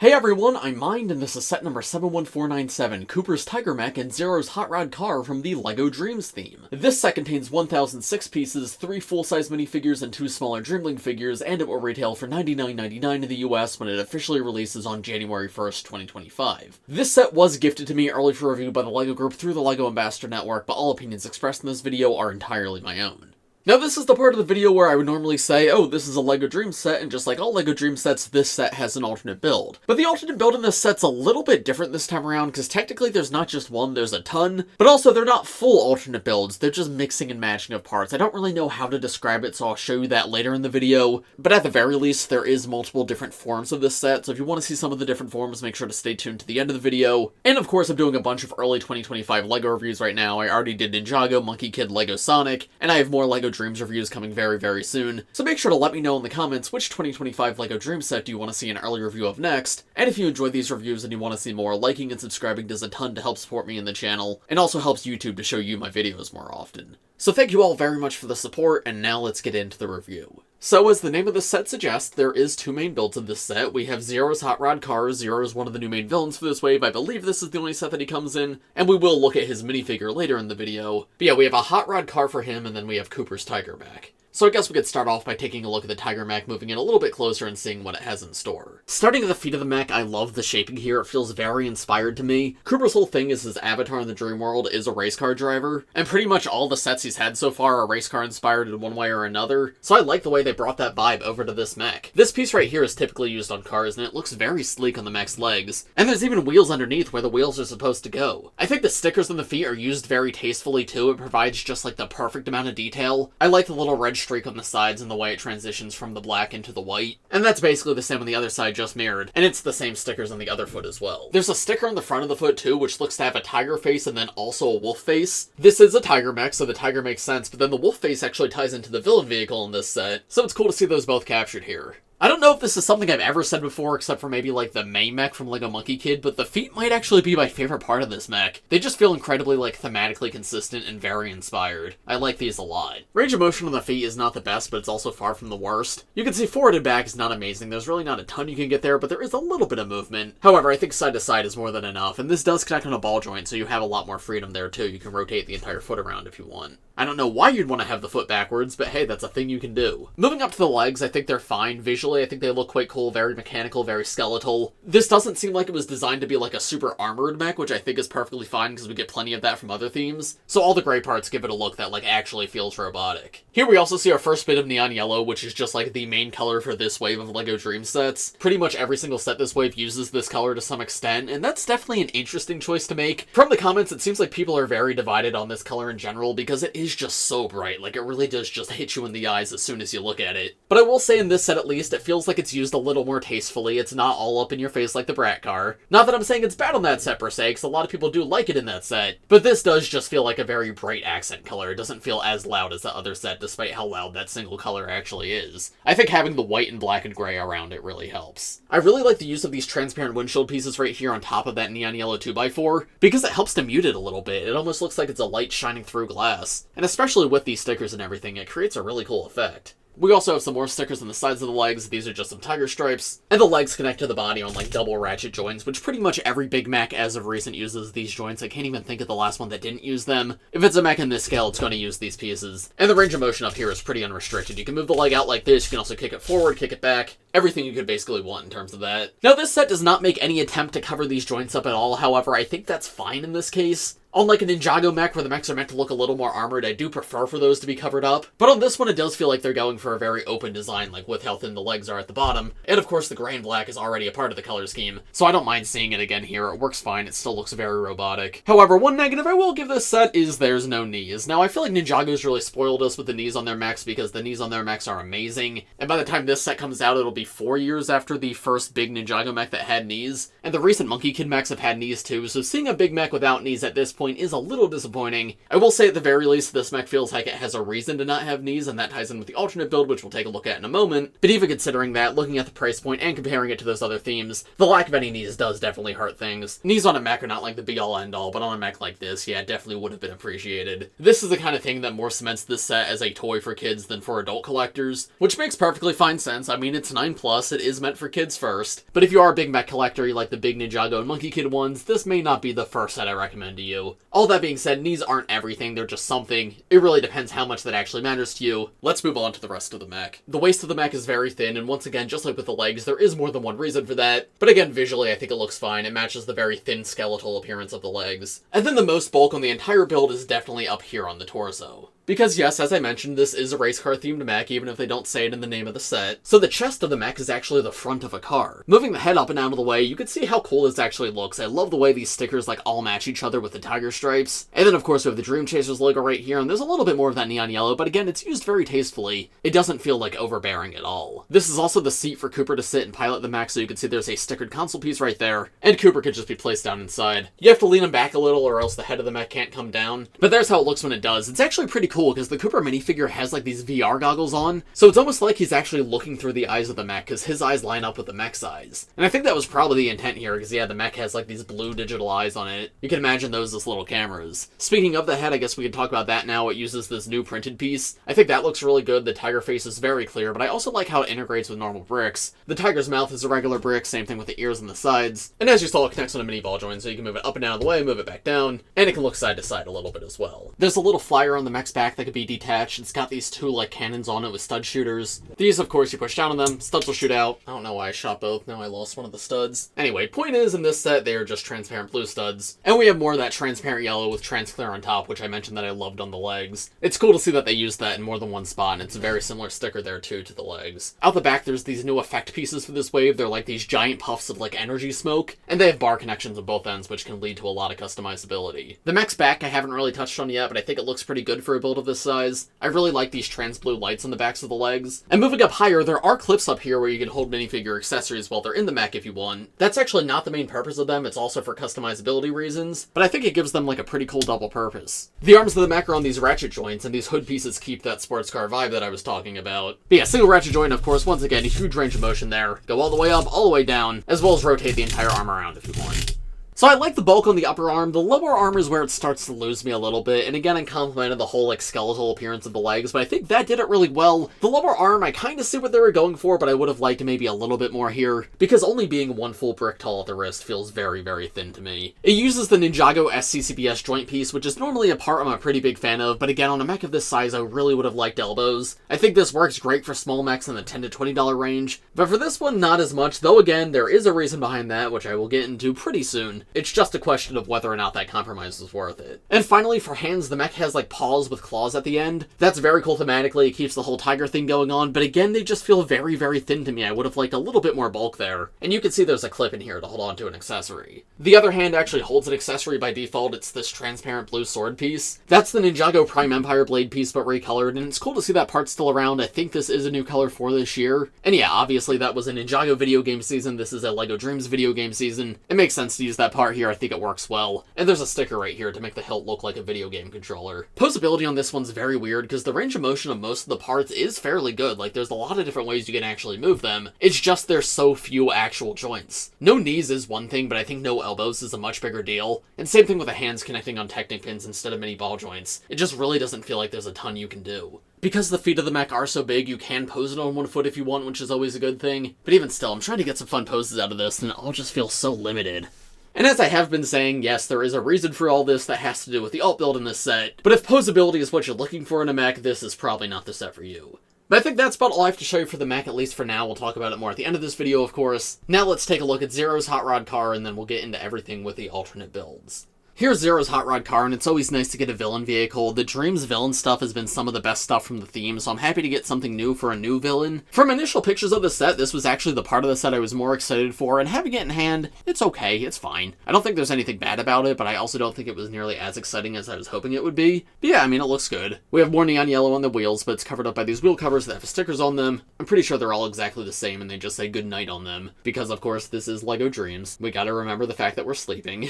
Hey everyone, I'm Mind, and this is set number 71497, Cooper's Tiger Mech and Zero's Hot Rod Car from the LEGO Dreamzzz theme. This set contains 1,006 pieces, 3 full-size minifigures and 2 smaller Dreamling figures, and it will retail for $99.99 in the US when it officially releases on January 1st, 2025. This set was gifted to me early for review by the LEGO Group through the LEGO Ambassador Network, but all opinions expressed in this video are entirely my own. Now this is the part of the video where I would normally say, oh, this is a LEGO Dreamzzz set, and just like all LEGO Dreamzzz sets, this set has an alternate build. But the alternate build in this set's a little bit different this time around, because technically there's not just one, there's a ton, but also they're not full alternate builds, they're just mixing and matching of parts. I don't really know how to describe it, so I'll show you that later in the video, but at the very least, there is multiple different forms of this set, so if you want to see some of the different forms, make sure to stay tuned to the end of the video. And of course, I'm doing a bunch of early 2025 LEGO reviews right now. I already did Ninjago, Monkey Kid, Lego Sonic, and I have more LEGO Dreamzzz reviews coming very soon, so make sure to let me know in the comments which 2025 LEGO Dreamzzz set do you want to see an early review of next, and if you enjoyed these reviews and you want to see more, liking and subscribing does a ton to help support me in the channel, and also helps YouTube to show you my videos more often. So thank you all very much for the support, and now let's get into the review. So as the name of the set suggests, there is two main builds of this set. We have Zero's Hot Rod Car. Zero is one of the new main villains for this wave. I believe this is the only set that he comes in, and we will look at his minifigure later in the video. But yeah, we have a Hot Rod Car for him, and then we have Cooper's Tiger Mech. So I guess we could start off by taking a look at the Tiger Mech, moving in a little bit closer and seeing what it has in store. Starting at the feet of the mech, I love the shaping here. It feels very inspired to me. Cooper's whole thing is his avatar in the dream world is a race car driver, and pretty much all the sets he's had so far are race car inspired in one way or another, so I like the way they brought that vibe over to this mech. This piece right here is typically used on cars, and it looks very sleek on the mech's legs, and there's even wheels underneath where the wheels are supposed to go. I think the stickers on the feet are used very tastefully too. It provides just like the perfect amount of detail. I like the little red streak on the sides and the way it transitions from the black into the white. And that's basically the same on the other side, just mirrored. And it's the same stickers on the other foot as well. There's a sticker on the front of the foot too, which looks to have a tiger face and then also a wolf face. This is a tiger mech, so the tiger makes sense, but then the wolf face actually ties into the villain vehicle in this set. So it's cool to see those both captured here. I don't know if this is something I've ever said before, except for maybe like the main mech from LEGO Monkey Kid, but the feet might actually be my favorite part of this mech. They just feel incredibly like thematically consistent and very inspired. I like these a lot. Range of motion on the feet is not the best, but it's also far from the worst. You can see forward and back is not amazing. There's really not a ton you can get there, but there is a little bit of movement. However, I think side to side is more than enough, and this does connect on a ball joint, so you have a lot more freedom there too. You can rotate the entire foot around if you want. I don't know why you'd want to have the foot backwards, but hey, that's a thing you can do. Moving up to the legs, I think they're fine. Visually, I think they look quite cool, very mechanical, very skeletal. This doesn't seem like it was designed to be like a super armored mech, which I think is perfectly fine because we get plenty of that from other themes. So all the gray parts give it a look that like actually feels robotic. Here we also see our first bit of neon yellow, which is just like the main color for this wave of LEGO Dreamzzz sets. Pretty much every single set this wave uses this color to some extent, and that's definitely an interesting choice to make. From the comments, it seems like people are very divided on this color in general because it is just so bright. Like, it really does just hit you in the eyes as soon as you look at it. But I will say in this set at least, it feels like it's used a little more tastefully. It's not all up in your face like the Brat car. Not that I'm saying it's bad on that set per se, because a lot of people do like it in that set, but this does just feel like a very bright accent color. It doesn't feel as loud as the other set, despite how loud that single color actually is. I think having the white and black and gray around it really helps. I really like the use of these transparent windshield pieces right here on top of that neon yellow 2x4, because it helps to mute it a little bit. It almost looks like it's a light shining through glass, and especially with these stickers and everything, it creates a really cool effect. We also have some more stickers on the sides of the legs. These are just some tiger stripes. And the legs connect to the body on like double ratchet joints, which pretty much every big mech as of recent uses these joints. I can't even think of the last one that didn't use them. If it's a mech in this scale, it's going to use these pieces. And the range of motion up here is pretty unrestricted. You can move the leg out like this. You can also kick it forward, kick it back. Everything you could basically want in terms of that. Now this set does not make any attempt to cover these joints up at all. However, I think that's fine in this case. Unlike a Ninjago mech where the mechs are meant to look a little more armored, I do prefer for those to be covered up. But on this one, it does feel like they're going for a very open design, like with how thin the legs are at the bottom. And of course, the gray and black is already a part of the color scheme, so I don't mind seeing it again here. It works fine. It still looks very robotic. However, one negative I will give this set is there's no knees. Now, I feel like Ninjago's really spoiled us with the knees on their mechs because the knees on their mechs are amazing. And by the time this set comes out, it'll be 4 years after the first big Ninjago mech that had knees. And the recent Monkey Kid mechs have had knees too, so seeing a big mech without knees at this point is a little disappointing. I will say at the very least, this mech feels like it has a reason to not have knees, and that ties in with the alternate build, which we'll take a look at in a moment. But even considering that, looking at the price point and comparing it to those other themes, the lack of any knees does definitely hurt things. Knees on a mech are not like the be-all end-all, but on a mech like this, yeah, it definitely would have been appreciated. This is the kind of thing that more cements this set as a toy for kids than for adult collectors, which makes perfectly fine sense. I mean, it's $99 9+, it is meant for kids first. But if you are a big mech collector, you like the big Ninjago and Monkey Kid ones, this may not be the first set I recommend to you. All that being said, knees aren't everything, they're just something. It really depends how much that actually matters to you. Let's move on to the rest of the mech. The waist of the mech is very thin, and once again, just like with the legs, there is more than one reason for that. But again, visually, I think it looks fine. It matches the very thin skeletal appearance of the legs. And then the most bulk on the entire build is definitely up here on the torso. Because yes, as I mentioned, this is a race car themed mech, even if they don't say it in the name of the set. So the chest of the mech is actually the front of a car. Moving the head up and out of the way, you can see how cool this actually looks. I love the way these stickers like all match each other with the tiger stripes. And then of course we have the Dream Chasers logo right here, and there's a little bit more of that neon yellow, but again, it's used very tastefully. It doesn't feel like overbearing at all. This is also the seat for Cooper to sit and pilot the mech, so you can see there's a stickered console piece right there, and Cooper could just be placed down inside. You have to lean him back a little or else the head of the mech can't come down. But there's how it looks when it does. It's actually pretty cool because the Cooper Minifigure has like these VR goggles on, so it's almost like he's actually looking through the eyes of the mech because his eyes line up with the mech's eyes. And I think that was probably the intent here because yeah, the mech has like these blue digital eyes on it. You can imagine those as little cameras. Speaking of the head, I guess we can talk about that now. It uses this new printed piece. I think that looks really good. The tiger face is very clear, but I also like how it integrates with normal bricks. The tiger's mouth is a regular brick, same thing with the ears and the sides. And as you saw, it connects on a mini ball joint, so you can move it up and down of the way, move it back down, and it can look side to side a little bit as well. There's a little flyer on the mech's back that could be detached. It's got these two like cannons on it with stud shooters. These, of course, you push down on them, studs will shoot out. I don't know why I shot both, now I lost one of the studs. Anyway, point is, in this set, they are just transparent blue studs. And we have more of that transparent yellow with transclear on top, which I mentioned that I loved on the legs. It's cool to see that they used that in more than one spot, and it's a very similar sticker there too to the legs. Out the back, there's these new effect pieces for this wave. They're like these giant puffs of like energy smoke, and they have bar connections on both ends, which can lead to a lot of customizability. The mech's back I haven't really touched on yet, but I think it looks pretty good for a build of this size. I really like these trans blue lights on the backs of the legs. And moving up higher, there are clips up here where you can hold minifigure accessories while they're in the mech if you want. That's actually not the main purpose of them, it's also for customizability reasons, but I think it gives them like a pretty cool double purpose. The arms of the mech are on these ratchet joints, and these hood pieces keep that sports car vibe that I was talking about. But yeah, single ratchet joint, of course, once again, a huge range of motion there. Go all the way up, all the way down, as well as rotate the entire arm around if you want. So I like the bulk on the upper arm. The lower arm is where it starts to lose me a little bit, and again I complimented the whole like skeletal appearance of the legs, but I think that did it really well. The lower arm, I kind of see what they were going for, but I would have liked maybe a little bit more here, because only being one full brick tall at the wrist feels very, very thin to me. It uses the Ninjago SCCBS joint piece, which is normally a part I'm a pretty big fan of, but again, on a mech of this size, I really would have liked elbows. I think this works great for small mechs in the $10 to $20 range, but for this one, not as much, though again, there is a reason behind that, which I will get into pretty soon. It's just a question of whether or not that compromise was worth it. And finally, for hands, the mech has like paws with claws at the end. That's very cool thematically, it keeps the whole tiger thing going on, but again, they just feel very, very thin to me. I would have liked a little bit more bulk there. And you can see there's a clip in here to hold on to an accessory. The other hand actually holds an accessory by default. It's this transparent blue sword piece. That's the Ninjago Prime Empire blade piece, but recolored, and it's cool to see that part still around. I think this is a new color for this year. And yeah, obviously that was a Ninjago video game season. This is a LEGO Dreamzzz video game season. It makes sense to use that part here. I think it works well. And there's a sticker right here to make the hilt look like a video game controller. Posability on this one's very weird because the range of motion of most of the parts is fairly good. Like, there's a lot of different ways you can actually move them. It's just there's so few actual joints. No knees is one thing, but I think no elbows is a much bigger deal. And same thing with the hands connecting on Technic pins instead of mini ball joints. It just really doesn't feel like there's a ton you can do. Because the feet of the mech are so big, you can pose it on one foot if you want, which is always a good thing. But even still, I'm trying to get some fun poses out of this, and it all just feels so limited. And as I have been saying, yes, there is a reason for all this that has to do with the alt build in this set, but if posability is what you're looking for in a mech, this is probably not the set for you. But I think that's about all I have to show you for the mech, at least for now. We'll talk about it more at the end of this video, of course. Now let's take a look at Zero's hot rod car, and then we'll get into everything with the alternate builds. Here's Zero's hot rod car, and it's always nice to get a villain vehicle. The Dreamzzz villain stuff has been some of the best stuff from the theme, so I'm happy to get something new for a new villain. From initial pictures of the set, this was actually the part of the set I was more excited for, and having it in hand, it's okay, it's fine. I don't think there's anything bad about it, but I also don't think it was nearly as exciting as I was hoping it would be. But yeah, I mean, it looks good. We have more neon yellow on the wheels, but it's covered up by these wheel covers that have stickers on them. I'm pretty sure they're all exactly the same, and they just say goodnight on them. Because, of course, this is LEGO Dreamzzz. We gotta remember the fact that we're sleeping.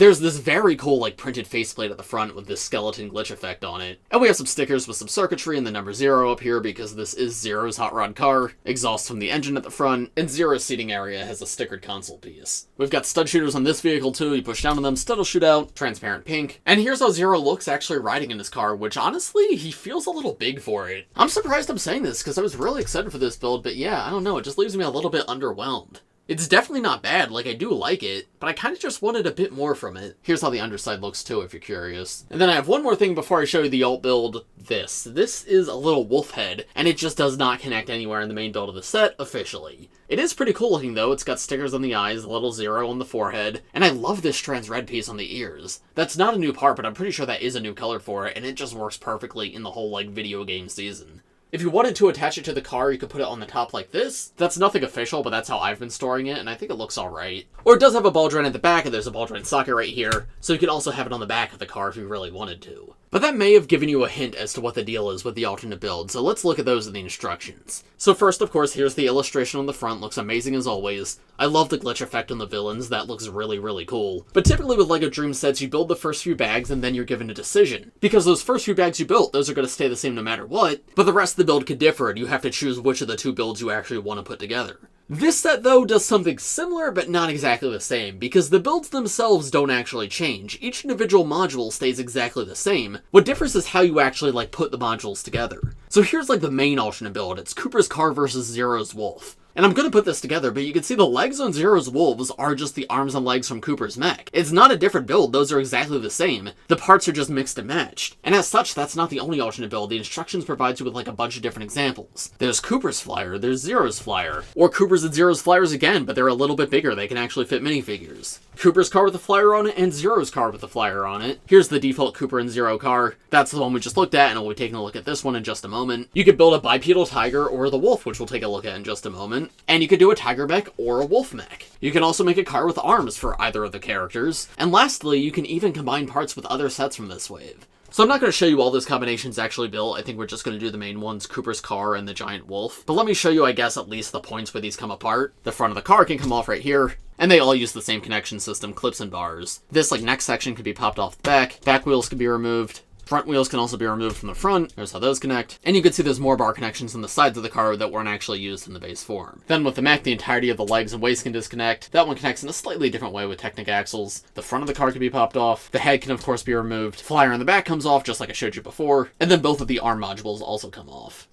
There's this very cool, like, printed faceplate at the front with this skeleton glitch effect on it. And we have some stickers with some circuitry and the number 0 up here because this is Zero's hot rod car. Exhaust from the engine at the front, and Zero's seating area has a stickered console piece. We've got stud shooters on this vehicle too. You push down on them, stud will shoot out, transparent pink. And here's how Zero looks actually riding in this car, which honestly, he feels a little big for it. I'm surprised I'm saying this because I was really excited for this build, but yeah, I don't know, it just leaves me a little bit underwhelmed. It's definitely not bad, like I do like it, but I kind of just wanted a bit more from it. Here's how the underside looks too, if you're curious. And then I have one more thing before I show you the alt build. This is a little wolf head, and it just does not connect anywhere in the main build of the set, officially. It is pretty cool looking though, it's got stickers on the eyes, a little 0 on the forehead, and I love this trans red piece on the ears. That's not a new part, but I'm pretty sure that is a new color for it, and it just works perfectly in the whole, like, video game season. If you wanted to attach it to the car, you could put it on the top like this. That's nothing official, but that's how I've been storing it, and I think it looks alright. Or it does have a ball joint at the back, and there's a ball joint socket right here, so you can also have it on the back of the car if you really wanted to. But that may have given you a hint as to what the deal is with the alternate build, so let's look at those in the instructions. So first, of course, here's the illustration on the front, looks amazing as always. I love the glitch effect on the villains, that looks really, really cool. But typically with LEGO Dreamzzz sets, you build the first few bags and then you're given a decision. Because those first few bags you built, those are going to stay the same no matter what, but the rest of the build could differ and you have to choose which of the two builds you actually want to put together. This set, though, does something similar, but not exactly the same, because the builds themselves don't actually change. Each individual module stays exactly the same. What differs is how you actually, like, put the modules together. So here's, like, the main alternate build. It's Cooper's car versus Zero's wolf. And I'm gonna put this together, but you can see the legs on Zero's wolves are just the arms and legs from Cooper's mech. It's not a different build, those are exactly the same. The parts are just mixed and matched. And as such, that's not the only alternate build. The instructions provide you with like a bunch of different examples. There's Cooper's flyer, there's Zero's flyer, or Cooper's and Zero's flyers again, but they're a little bit bigger, they can actually fit minifigures. Cooper's car with a flyer on it, and Zero's car with a flyer on it. Here's the default Cooper and Zero car. That's the one we just looked at, and we'll be taking a look at this one in just a moment. You could build a bipedal tiger or the wolf, which we'll take a look at in just a moment. And you could do a tiger mech or a wolf mech. You can also make a car with arms for either of the characters. And lastly, you can even combine parts with other sets from this wave. So I'm not going to show you all those combinations actually built. I think we're just going to do the main ones, Cooper's car and the giant wolf. But let me show you, I guess, at least the points where these come apart. The front of the car can come off right here. And they all use the same connection system, clips and bars. This, like, neck section could be popped off the back. Back wheels can be removed. Front wheels can also be removed from the front. There's how those connect. And you can see there's more bar connections on the sides of the car that weren't actually used in the base form. Then with the mech, the entirety of the legs and waist can disconnect. That one connects in a slightly different way with Technic axles. The front of the car can be popped off. The head can of course be removed. Flyer on the back comes off, just like I showed you before. And then both of the arm modules also come off.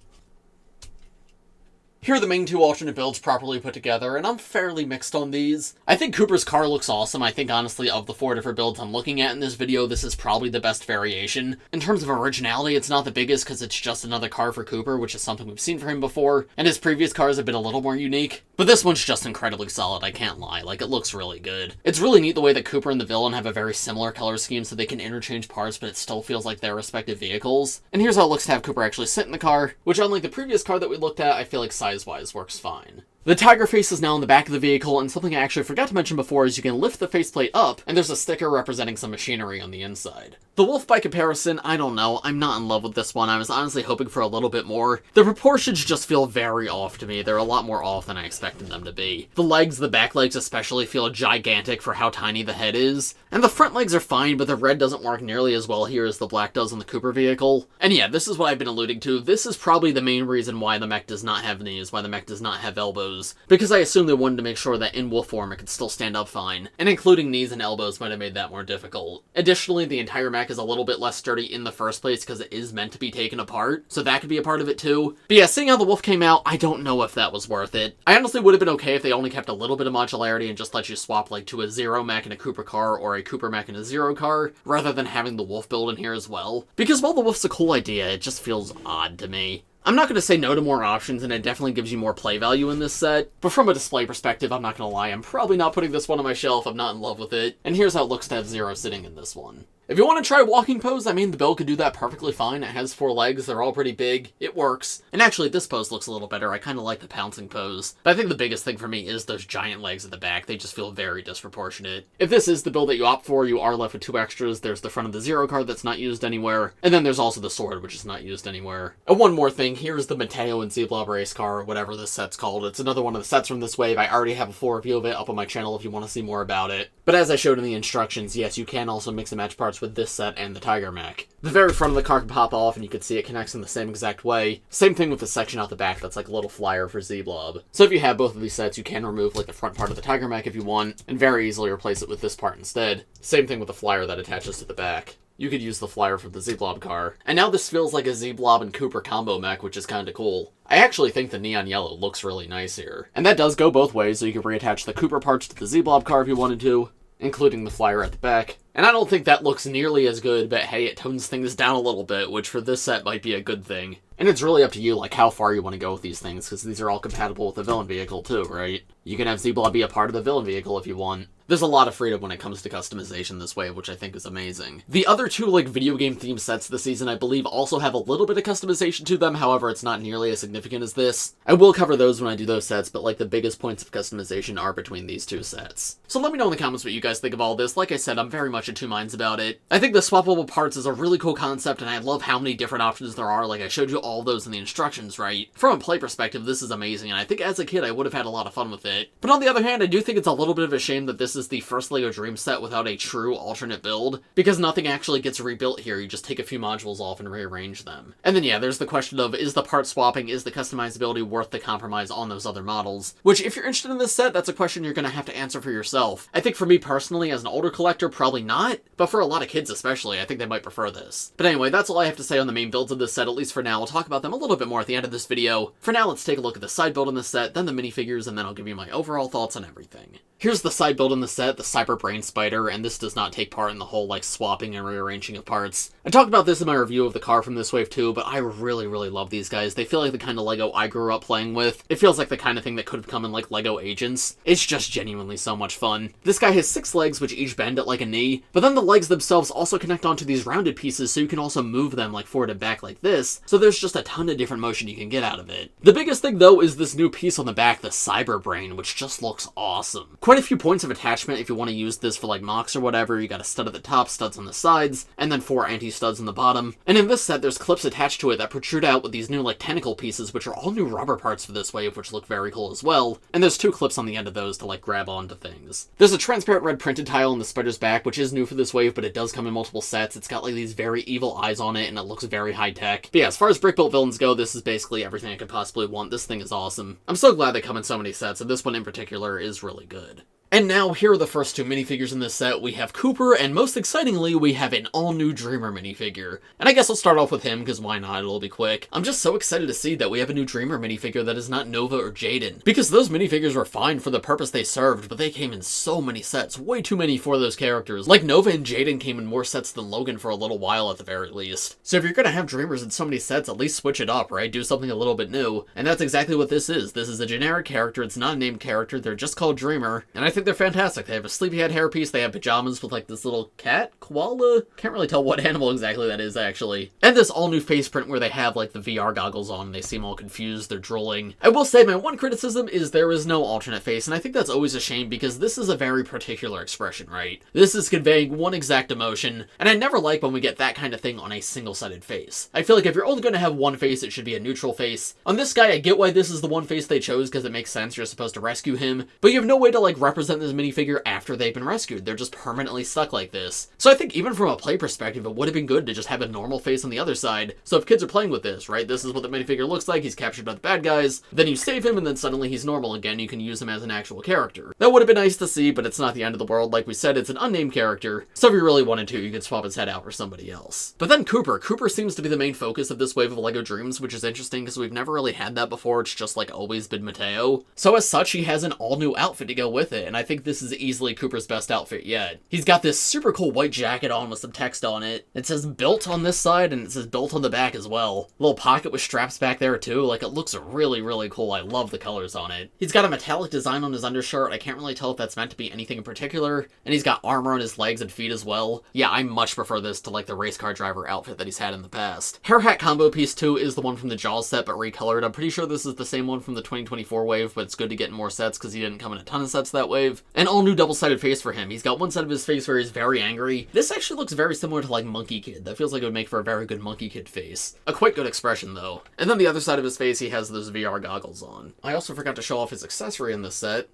Here are the main two alternate builds properly put together, and I'm fairly mixed on these. I think Cooper's car looks awesome. I think, honestly, of the 4 different builds I'm looking at in this video, this is probably the best variation. In terms of originality, it's not the biggest because it's just another car for Cooper, which is something we've seen for him before, and his previous cars have been a little more unique. But this one's just incredibly solid, I can't lie. Like, it looks really good. It's really neat the way that Cooper and the villain have a very similar color scheme so they can interchange parts, but it still feels like their respective vehicles. And here's how it looks to have Cooper actually sit in the car, which unlike the previous car that we looked at, I feel like size-wise works fine. The tiger face is now on the back of the vehicle, and something I actually forgot to mention before is you can lift the faceplate up, and there's a sticker representing some machinery on the inside. The wolf, by comparison, I don't know, I'm not in love with this one. I was honestly hoping for a little bit more. The proportions just feel very off to me. They're a lot more off than I expected them to be. The legs, the back legs especially, feel gigantic for how tiny the head is. And the front legs are fine, but the red doesn't work nearly as well here as the black does on the Cooper vehicle. And yeah, this is what I've been alluding to. This is probably the main reason why the mech does not have knees, why the mech does not have elbows. Because I assume they wanted to make sure that in wolf form it could still stand up fine. And including knees and elbows might have made that more difficult. Additionally, the entire mech is a little bit less sturdy in the first place because it is meant to be taken apart, so that could be a part of it too. But yeah, seeing how the wolf came out, I don't know if that was worth it. I honestly would have been okay if they only kept a little bit of modularity and just let you swap like to a Zero mech and a Cooper car or a Cooper mech and a Zero car, rather than having the wolf build in here as well. Because while the wolf's a cool idea, it just feels odd to me. I'm not going to say no to more options, and it definitely gives you more play value in this set, but from a display perspective, I'm not going to lie, I'm probably not putting this one on my shelf, I'm not in love with it, and here's how it looks to have Zero sitting in this one. If you want to try walking pose, I mean, the build could do that perfectly fine. It has 4 legs, they're all pretty big, it works. And actually, this pose looks a little better. I kind of like the pouncing pose. But I think the biggest thing for me is those giant legs at the back. They just feel very disproportionate. If this is the build that you opt for, you are left with 2 extras. There's the front of the Zero card that's not used anywhere, and then there's also the sword, which is not used anywhere. And one more thing, here's the Mateo and Z-Blob race car, whatever this set's called. It's another one of the sets from this wave. I already have a full review of it up on my channel if you want to see more about it. But as I showed in the instructions, yes, you can also mix and match parts with this set and the Tiger Mech. The very front of the car can pop off, and you can see it connects in the same exact way. Same thing with the section out the back that's like a little flyer for Z-Blob. So if you have both of these sets, you can remove like the front part of the Tiger Mech if you want, and very easily replace it with this part instead. Same thing with the flyer that attaches to the back. You could use the flyer from the Z-Blob car. And now this feels like a Z-Blob and Cooper combo mech, which is kinda cool. I actually think the neon yellow looks really nice here. And that does go both ways, so you can reattach the Cooper parts to the Z-Blob car if you wanted to, including the flyer at the back. And I don't think that looks nearly as good, but hey, it tones things down a little bit, which for this set might be a good thing. And it's really up to you, like, how far you want to go with these things, because these are all compatible with the villain vehicle too, right? You can have Z-Blob be a part of the villain vehicle if you want. There's a lot of freedom when it comes to customization this way, which I think is amazing. The other 2, like, video game themed sets this season, I believe, also have a little bit of customization to them, however, it's not nearly as significant as this. I will cover those when I do those sets, but, like, the biggest points of customization are between these 2 sets. So let me know in the comments what you guys think of all this. Like I said, I'm very much in 2 minds about it. I think the swappable parts is a really cool concept, and I love how many different options there are. Like, I showed you all those in the instructions, right? From a play perspective, this is amazing, and I think as a kid I would have had a lot of fun with it. But on the other hand, I do think it's a little bit of a shame that this is the first LEGO Dreamzzz set without a true alternate build, because nothing actually gets rebuilt here. You just take a few modules off and rearrange them. And then yeah, there's the question of, is the part swapping, is the customizability worth the compromise on those other models? Which, if you're interested in this set, that's a question you're gonna have to answer for yourself. I think for me personally, as an older collector, probably not, but for a lot of kids especially, I think they might prefer this. But anyway, that's all I have to say on the main builds of this set, at least for now. I'll talk about them a little bit more at the end of this video. For now, let's take a look at the side build in this set, then the minifigures, and then I'll give you my overall thoughts on everything. Here's the side build in the set, the Cyber Brain Spider, and this does not take part in the whole, like, swapping and rearranging of parts. I talked about this in my review of the car from this wave too, but I really love these guys. They feel like the kind of LEGO I grew up playing with. It feels like the kind of thing that could have come in, like, LEGO Agents. It's just genuinely so much fun. This guy has 6 legs, which each bend at like a knee, but then the legs themselves also connect onto these rounded pieces, so you can also move them, like, forward and back like this, so there's just a ton of different motion you can get out of it. The biggest thing, though, is this new piece on the back, the Cyber Brain, which just looks awesome. Quite a few points of attachment if you want to use this for, like, mocks or whatever. You got a stud at the top, studs on the sides, and then 4 anti-studs on the bottom. And in this set, there's clips attached to it that protrude out with these new, like, tentacle pieces, which are all new rubber parts for this wave, which look very cool as well. And there's 2 clips on the end of those to, like, grab onto things. There's a transparent red printed tile on the spider's back, which is new for this wave, but it does come in multiple sets. It's got, like, these very evil eyes on it, and it looks very high-tech. But yeah, as far as brick-built villains go, this is basically everything I could possibly want. This thing is awesome. I'm so glad they come in so many sets, and this one in particular is really good. And now, here are the first 2 minifigures in this set. We have Cooper, and most excitingly, we have an all-new Dreamer minifigure. And I guess I'll start off with him, because why not? It'll be quick. I'm just so excited to see that we have a new Dreamer minifigure that is not Nova or Jaden. Because those minifigures were fine for the purpose they served, but they came in so many sets. Way too many for those characters. Like, Nova and Jaden came in more sets than Logan for a little while at the very least. So if you're gonna have Dreamers in so many sets, at least switch it up, right? Do something a little bit new. And that's exactly what this is. This is a generic character. It's not a named character. They're just called Dreamer. And I think they're fantastic. They have a sleepyhead hairpiece, they have pajamas with, like, this little cat? Koala? Can't really tell what animal exactly that is, actually. And this all-new face print where they have, like, the VR goggles on, and they seem all confused, they're drooling. I will say, my one criticism is there is no alternate face, and I think that's always a shame, because this is a very particular expression, right? This is conveying one exact emotion, and I never like when we get that kind of thing on a single-sided face. I feel like if you're only gonna have one face, it should be a neutral face. On this guy, I get why this is the one face they chose, because it makes sense, you're supposed to rescue him, but you have no way to, like, represent this minifigure after they've been rescued. They're just permanently stuck like this. So I think even from a play perspective, it would have been good to just have a normal face on the other side. So if kids are playing with this, right, this is what the minifigure looks like, he's captured by the bad guys, then you save him and then suddenly he's normal again, you can use him as an actual character. That would have been nice to see, but it's not the end of the world. Like we said, it's an unnamed character, so if you really wanted to, you could swap his head out for somebody else. But then Cooper. Cooper seems to be the main focus of this wave of LEGO Dreamzzz, which is interesting because we've never really had that before. It's just, like, always been Mateo. So as such, he has an all-new outfit to go with it, and I think this is easily Cooper's best outfit yet. He's got this super cool white jacket on with some text on it. It says built on this side, and it says built on the back as well. Little pocket with straps back there too. Like, it looks really, really cool. I love the colors on it. He's got a metallic design on his undershirt. I can't really tell if that's meant to be anything in particular. And he's got armor on his legs and feet as well. Yeah, I much prefer this to, like, the race car driver outfit that he's had in the past. Hair hat combo piece 2 is the one from the Jaws set, but recolored. I'm pretty sure this is the same one from the 2024 wave, but it's good to get in more sets because he didn't come in a ton of sets that wave. An all new double-sided face for him. He's got one side of his face where he's very angry. This actually looks very similar to, like, Monkey Kid. That feels like it would make for a very good Monkey Kid face. A quite good expression, though. And then the other side of his face, he has those VR goggles on. I also forgot to show off his accessory in this set.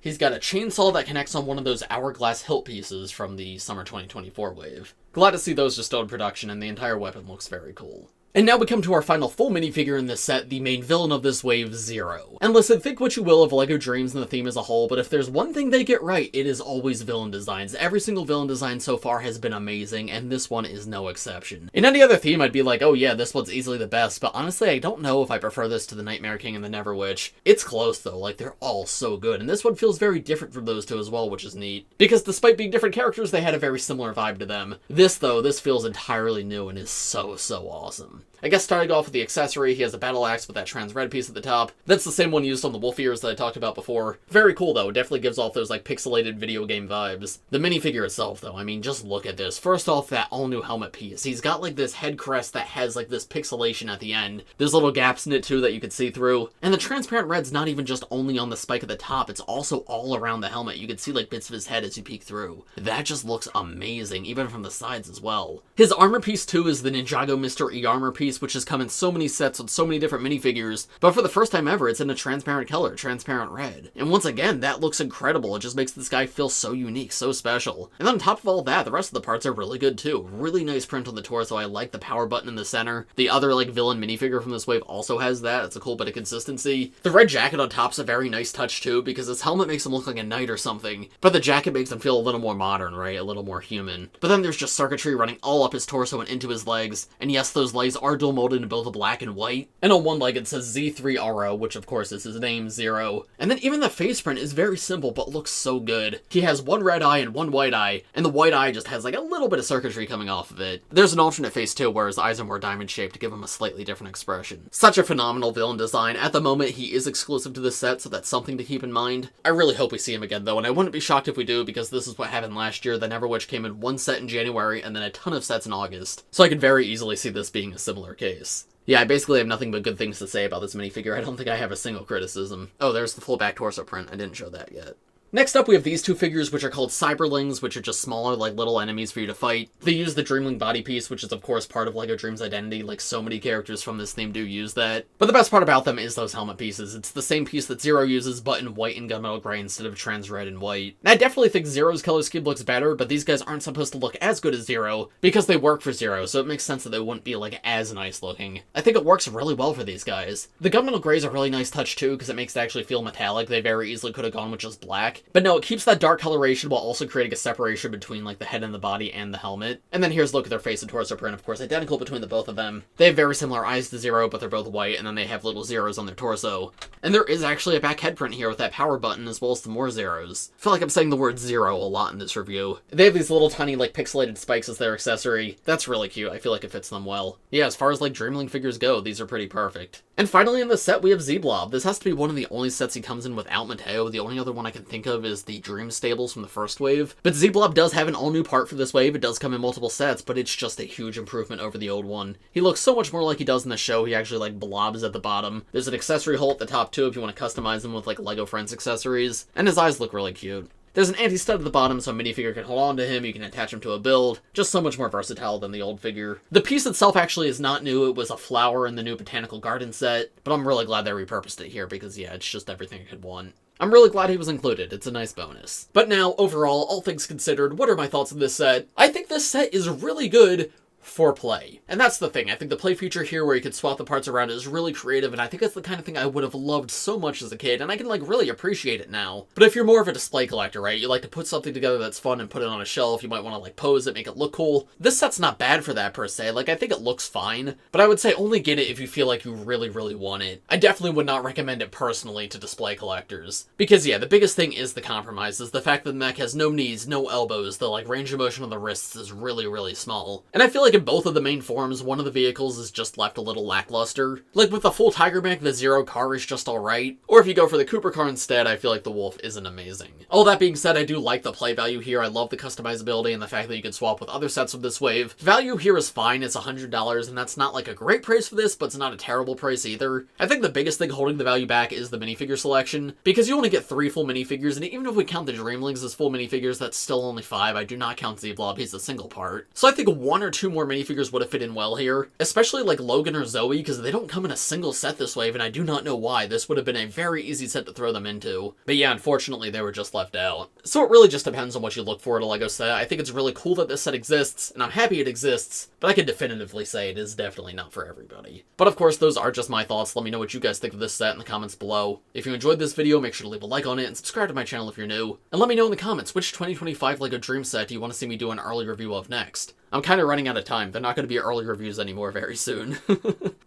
He's got a chainsaw that connects on one of those hourglass hilt pieces from the summer 2024 wave. Glad to see those just still in production, and the entire weapon looks very cool. And now we come to our final full minifigure in this set, the main villain of this wave, Zero. And listen, think what you will of LEGO Dreamzzz and the theme as a whole, but if there's one thing they get right, it is always villain designs. Every single villain design so far has been amazing, and this one is no exception. In any other theme, I'd be like, oh yeah, this one's easily the best, but honestly, I don't know if I prefer this to the Nightmare King and the Never Witch. It's close though, like they're all so good, and this one feels very different from those two as well, which is neat. Because despite being different characters, they had a very similar vibe to them. This though, this feels entirely new and is so awesome. I guess starting off with the accessory, he has a battle axe with that trans red piece at the top. That's the same one used on the wolf ears that I talked about before. Very cool though, it definitely gives off those like pixelated video game vibes. The minifigure itself though, I mean, just look at this. First off, that all new helmet piece. He's got like this head crest that has like this pixelation at the end. There's little gaps in it too that you can see through. And the transparent red's not even just only on the spike at the top, it's also all around the helmet. You can see like bits of his head as you peek through. That just looks amazing, even from the sides as well. His armor piece too is the Ninjago Mr. E armor piece, which has come in so many sets with so many different minifigures, but for the first time ever, it's in a transparent color, transparent red. And once again, that looks incredible. It just makes this guy feel so unique, so special. And then on top of all that, the rest of the parts are really good too. Really nice print on the torso. I like the power button in the center. The other like villain minifigure from this wave also has that. It's a cool bit of consistency. The red jacket on top's a very nice touch too, because his helmet makes him look like a knight or something, but the jacket makes him feel a little more modern, right? A little more human. But then there's just circuitry running all up his torso and into his legs. And yes, those legs are dual molded in both a black and white. And on one leg it says Z3RO, which of course is his name, Zero. And then even the face print is very simple, but looks so good. He has one red eye and one white eye, and the white eye just has like a little bit of circuitry coming off of it. There's an alternate face too, where his eyes are more diamond shaped to give him a slightly different expression. Such a phenomenal villain design. At the moment, he is exclusive to this set, so that's something to keep in mind. I really hope we see him again though, and I wouldn't be shocked if we do, because this is what happened last year. The Never Witch came in one set in January, and then a ton of sets in August. So I could very easily see this being a similar case. Yeah, I basically have nothing but good things to say about this minifigure. I don't think I have a single criticism. Oh, there's the full back torso print. I didn't show that yet. Next up, we have these two figures, which are called Cyberlings, which are just smaller, like, little enemies for you to fight. They use the Dreamling body piece, which is, of course, part of LEGO Dreamzz's identity, like so many characters from this theme do use that. But the best part about them is those helmet pieces. It's the same piece that Zero uses, but in white and gunmetal gray instead of trans red and white. And I definitely think Zero's color scheme looks better, but these guys aren't supposed to look as good as Zero, because they work for Zero, so it makes sense that they wouldn't be, like, as nice looking. I think it works really well for these guys. The gunmetal gray is a really nice touch, too, because it makes it actually feel metallic. They very easily could have gone with just black. But no, it keeps that dark coloration while also creating a separation between like the head and the body and the helmet. And then here's a look at their face and torso print, of course, identical between the both of them. They have very similar eyes to Zero, but they're both white, and then they have little zeros on their torso. And there is actually a back head print here with that power button as well as the more zeros. I feel like I'm saying the word zero a lot in this review. They have these little tiny like pixelated spikes as their accessory. That's really cute. I feel like it fits them well. Yeah, as far as like Dreamling figures go, these are pretty perfect. And finally in the set we have Z-Blob. This has to be one of the only sets he comes in without Mateo. The only other one I can think of is the Dream Stables from the first wave. But Z-Blob does have an all-new part for this wave. It does come in multiple sets, but it's just a huge improvement over the old one. He looks so much more like he does in the show. He actually like blobs at the bottom. There's an accessory hole at the top too if you want to customize him with like LEGO Friends accessories. And his eyes look really cute. There's an anti-stud at the bottom so a minifigure can hold on to him, you can attach him to a build. Just so much more versatile than the old figure. The piece itself actually is not new, it was a flower in the new Botanical Garden set, but I'm really glad they repurposed it here because yeah, it's just everything I could want. I'm really glad he was included, it's a nice bonus. But now, overall, all things considered, what are my thoughts on this set? I think this set is really good for play. And that's the thing, I think the play feature here where you can swap the parts around is really creative, and I think it's the kind of thing I would have loved so much as a kid, and I can like really appreciate it now. But if you're more of a display collector, right, you like to put something together that's fun and put it on a shelf, you might want to like pose it, make it look cool. This set's not bad for that per se, like I think it looks fine, but I would say only get it if you feel like you really want it. I definitely would not recommend it personally to display collectors. Because yeah, the biggest thing is the compromise, is the fact that the mech has no knees, no elbows, the like range of motion on the wrists is really small. And I feel like in both of the main forms, one of the vehicles is just left a little lackluster. Like with the full Tiger Mech, the Zero car is just alright. Or if you go for the Cooper car instead, I feel like the Wolf isn't amazing. All that being said, I do like the play value here. I love the customizability and the fact that you can swap with other sets of this wave. Value here is fine, it's $100, and that's not like a great price for this, but it's not a terrible price either. I think the biggest thing holding the value back is the minifigure selection, because you only get 3 full minifigures, and even if we count the Dreamlings as full minifigures, that's still only 5. I do not count Z-Blob, he's a single part. So I think 1 or 2 more minifigures would have fit in well here, especially like Logan or Zoe, because they don't come in a single set this wave, and I do not know why. This would have been a very easy set to throw them into. But yeah, unfortunately, they were just left out. So it really just depends on what you look for at a LEGO set. I think it's really cool that this set exists, and I'm happy it exists, but I can definitively say it is definitely not for everybody. But of course, those are just my thoughts. Let me know what you guys think of this set in the comments below. If you enjoyed this video, make sure to leave a like on it and subscribe to my channel if you're new. And let me know in the comments, which 2025 LEGO Dreamzzz set do you want to see me do an early review of next? I'm kind of running out of time. They're not going to be early reviews anymore very soon.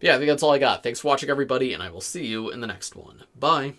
Yeah, I think that's all I got. Thanks for watching, everybody, and I will see you in the next one. Bye!